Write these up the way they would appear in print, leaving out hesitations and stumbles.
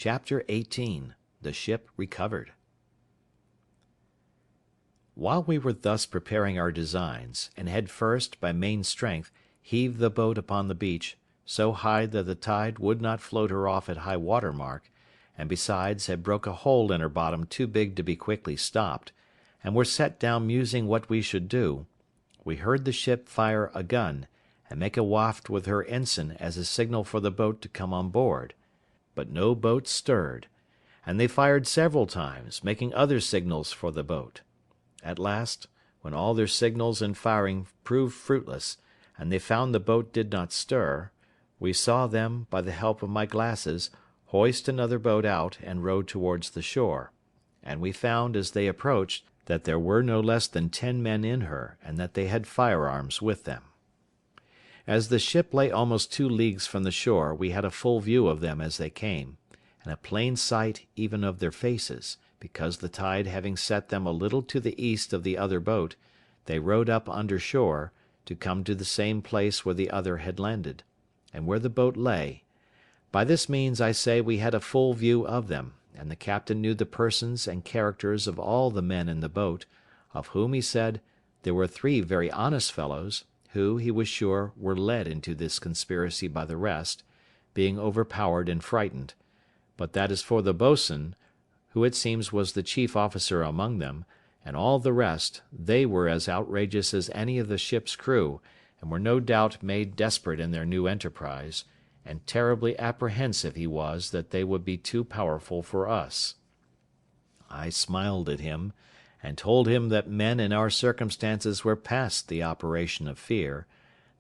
Chapter 18. The Ship Recovered. While we were thus preparing our designs, and had first, by main strength, heaved the boat upon the beach, so high that the tide would not float her off at high water mark, and besides had broke a hole in her bottom too big to be quickly stopped, and were set down musing what we should do, we heard the ship fire a gun, and make a waft with her ensign as a signal for the boat to come on board; but no boat stirred, and they fired several times, making other signals for the boat. At last, when all their signals and firing proved fruitless, and they found the boat did not stir, we saw them, by the help of my glasses, hoist another boat out and row towards the shore; and we found, as they approached, that there were no less than 10 men in her, and that they had firearms with them. As the ship lay almost 2 leagues from the shore, we had a full view of them as they came, and a plain sight even of their faces, because the tide having set them a little to the east of the other boat, they rowed up under shore, to come to the same place where the other had landed, and where the boat lay. By this means, I say, we had a full view of them, and the captain knew the persons and characters of all the men in the boat, of whom he said there were 3 very honest fellows, who, he was sure, were led into this conspiracy by the rest, being overpowered and frightened; but that as for the boatswain, who it seems was the chief officer among them, and all the rest, they were as outrageous as any of the ship's crew, and were no doubt made desperate in their new enterprise, and terribly apprehensive he was that they would be too powerful for us. I smiled at him, and told him that men in our circumstances were past the operation of fear,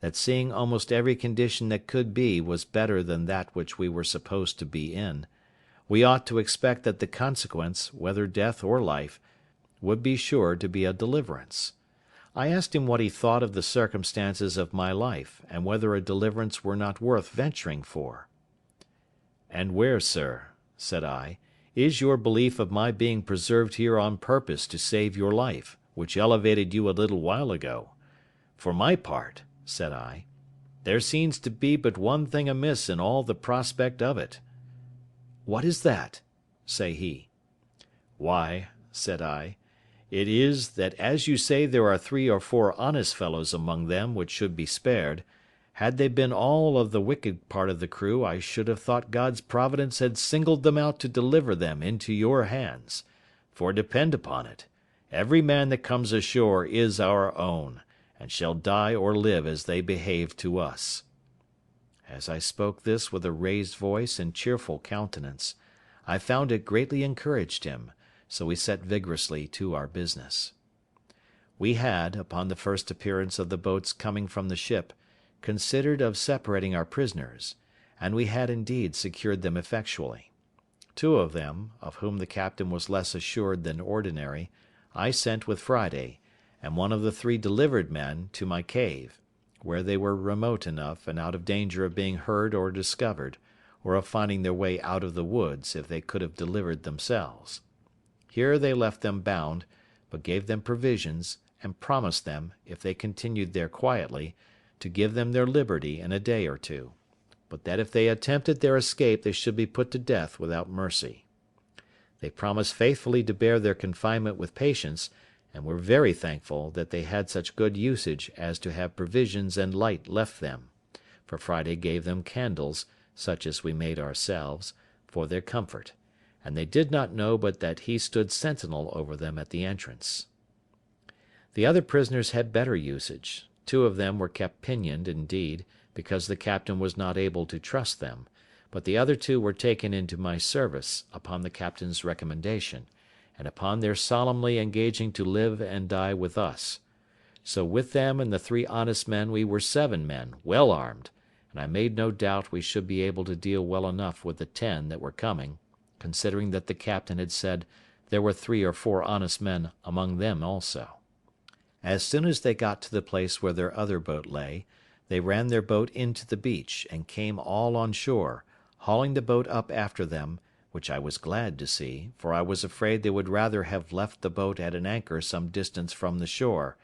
that seeing almost every condition that could be was better than that which we were supposed to be in, we ought to expect that the consequence, whether death or life, would be sure to be a deliverance. I asked him what he thought of the circumstances of my life, and whether a deliverance were not worth venturing for. "And where, sir," said I, "is your belief of my being preserved here on purpose to save your life, which elevated you a little while ago? For my part," said I, "there seems to be but one thing amiss in all the prospect of it." "What is that?" say he. "Why," said I, "it is, that as you say there are 3 or 4 honest fellows among them which should be spared, had they been all of the wicked part of the crew I should have thought God's providence had singled them out to deliver them into your hands; for depend upon it, every man that comes ashore is our own, and shall die or live as they behave to us." As I spoke this with a raised voice and cheerful countenance, I found it greatly encouraged him, so we set vigorously to our business. We had, upon the first appearance of the boats coming from the ship, considered of separating our prisoners, and we had indeed secured them effectually. 2 of them, of whom the captain was less assured than ordinary, I sent with Friday, and 1 of the 3 delivered men, to my cave, where they were remote enough and out of danger of being heard or discovered, or of finding their way out of the woods if they could have delivered themselves. Here they left them bound, but gave them provisions, and promised them, if they continued there quietly, to give them their liberty in a day or 2, but that if they attempted their escape they should be put to death without mercy. They promised faithfully to bear their confinement with patience, and were very thankful that they had such good usage as to have provisions and light left them, for Friday gave them candles, such as we made ourselves, for their comfort, and they did not know but that he stood sentinel over them at the entrance. The other prisoners had better usage. 2 of them were kept pinioned, indeed, because the captain was not able to trust them, but the other 2 were taken into my service, upon the captain's recommendation, and upon their solemnly engaging to live and die with us. So with them and the 3 honest men we were 7 men, well armed, and I made no doubt we should be able to deal well enough with the 10 that were coming, considering that the captain had said there were 3 or 4 honest men among them also. As soon as they got to the place where their other boat lay, they ran their boat into the beach, and came all on shore, hauling the boat up after them, which I was glad to see, for I was afraid they would rather have left the boat at an anchor some distance from the shore,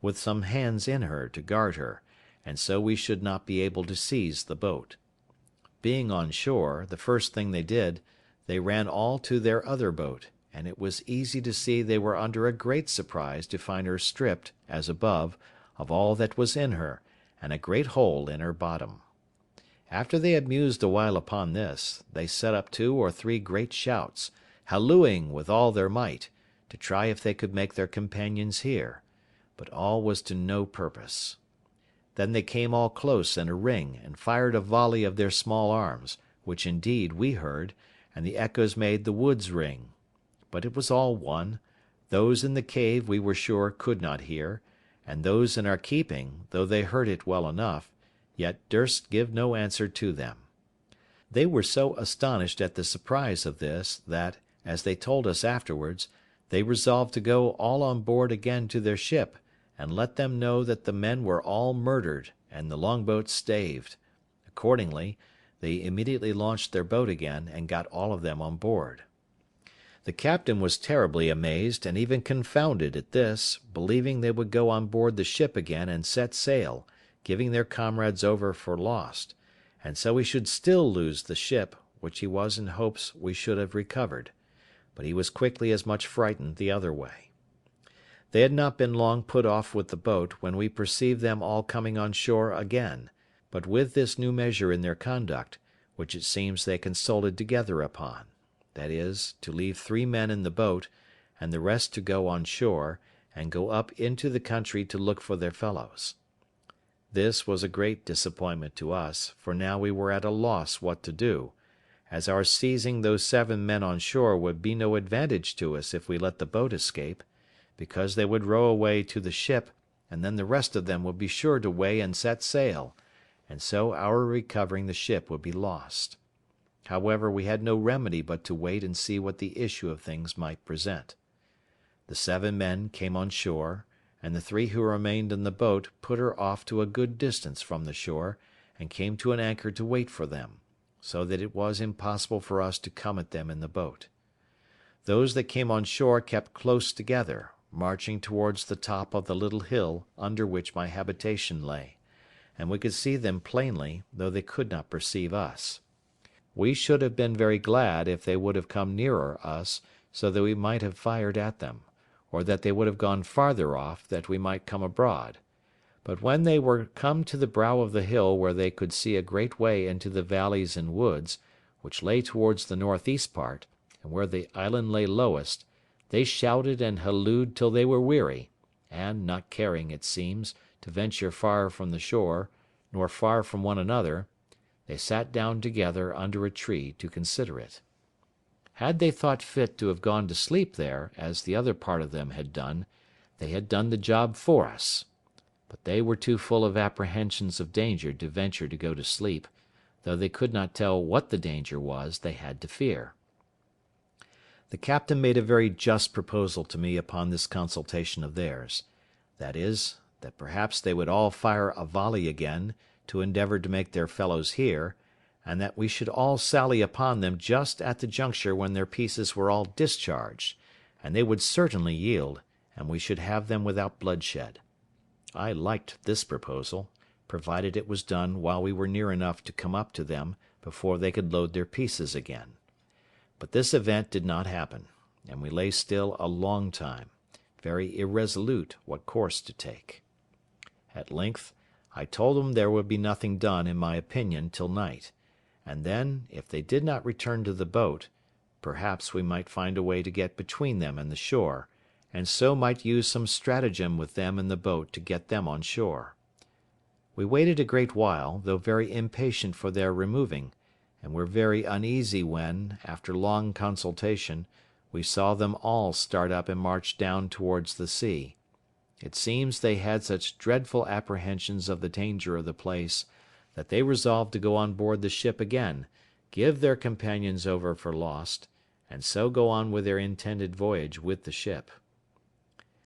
with some hands in her to guard her, and so we should not be able to seize the boat. Being on shore, the first thing they did, they ran all to their other boat, and it was easy to see they were under a great surprise to find her stripped, as above, of all that was in her, and a great hole in her bottom. After they had mused a while upon this, they set up 2 or 3 great shouts, hallooing with all their might, to try if they could make their companions hear, but all was to no purpose. Then they came all close in a ring, and fired a volley of their small arms, which indeed we heard, and the echoes made the woods ring. But it was all one; those in the cave we were sure could not hear, and those in our keeping, though they heard it well enough, yet durst give no answer to them. They were so astonished at the surprise of this, that, as they told us afterwards, they resolved to go all on board again to their ship, and let them know that the men were all murdered, and the longboat staved. Accordingly, they immediately launched their boat again, and got all of them on board. The captain was terribly amazed and even confounded at this, believing they would go on board the ship again and set sail, giving their comrades over for lost, and so we should still lose the ship, which he was in hopes we should have recovered; but he was quickly as much frightened the other way. They had not been long put off with the boat when we perceived them all coming on shore again, but with this new measure in their conduct, which it seems they consulted together upon, that is, to leave 3 men in the boat, and the rest to go on shore, and go up into the country to look for their fellows. This was a great disappointment to us, for now we were at a loss what to do, as our seizing those 7 men on shore would be no advantage to us if we let the boat escape, because they would row away to the ship, and then the rest of them would be sure to weigh and set sail, and so our recovering the ship would be lost. However, we had no remedy but to wait and see what the issue of things might present. The 7 men came on shore, and the 3 who remained in the boat put her off to a good distance from the shore, and came to an anchor to wait for them, so that it was impossible for us to come at them in the boat. Those that came on shore kept close together, marching towards the top of the little hill under which my habitation lay, and we could see them plainly, though they could not perceive us. We should have been very glad if they would have come nearer us, so that we might have fired at them, or that they would have gone farther off, that we might come abroad. But when they were come to the brow of the hill where they could see a great way into the valleys and woods, which lay towards the northeast part, and where the island lay lowest, they shouted and hallooed till they were weary, and, not caring, it seems, to venture far from the shore, nor far from one another, they sat down together under a tree to consider it. Had they thought fit to have gone to sleep there, as the other part of them had done, they had done the job for us; but they were too full of apprehensions of danger to venture to go to sleep, though they could not tell what the danger was they had to fear. The captain made a very just proposal to me upon this consultation of theirs; that is, that perhaps they would all fire a volley again, to endeavour to make their fellows hear, and that we should all sally upon them just at the juncture when their pieces were all discharged, and they would certainly yield, and we should have them without bloodshed. I liked this proposal, provided it was done while we were near enough to come up to them before they could load their pieces again. But this event did not happen, and we lay still a long time, very irresolute what course to take. At length I told them there would be nothing done, in my opinion, till night, and then, if they did not return to the boat, perhaps we might find a way to get between them and the shore, and so might use some stratagem with them in the boat to get them on shore. We waited a great while, though very impatient for their removing, and were very uneasy when, after long consultation, we saw them all start up and march down towards the sea. It seems they had such dreadful apprehensions of the danger of the place, that they resolved to go on board the ship again, give their companions over for lost, and so go on with their intended voyage with the ship.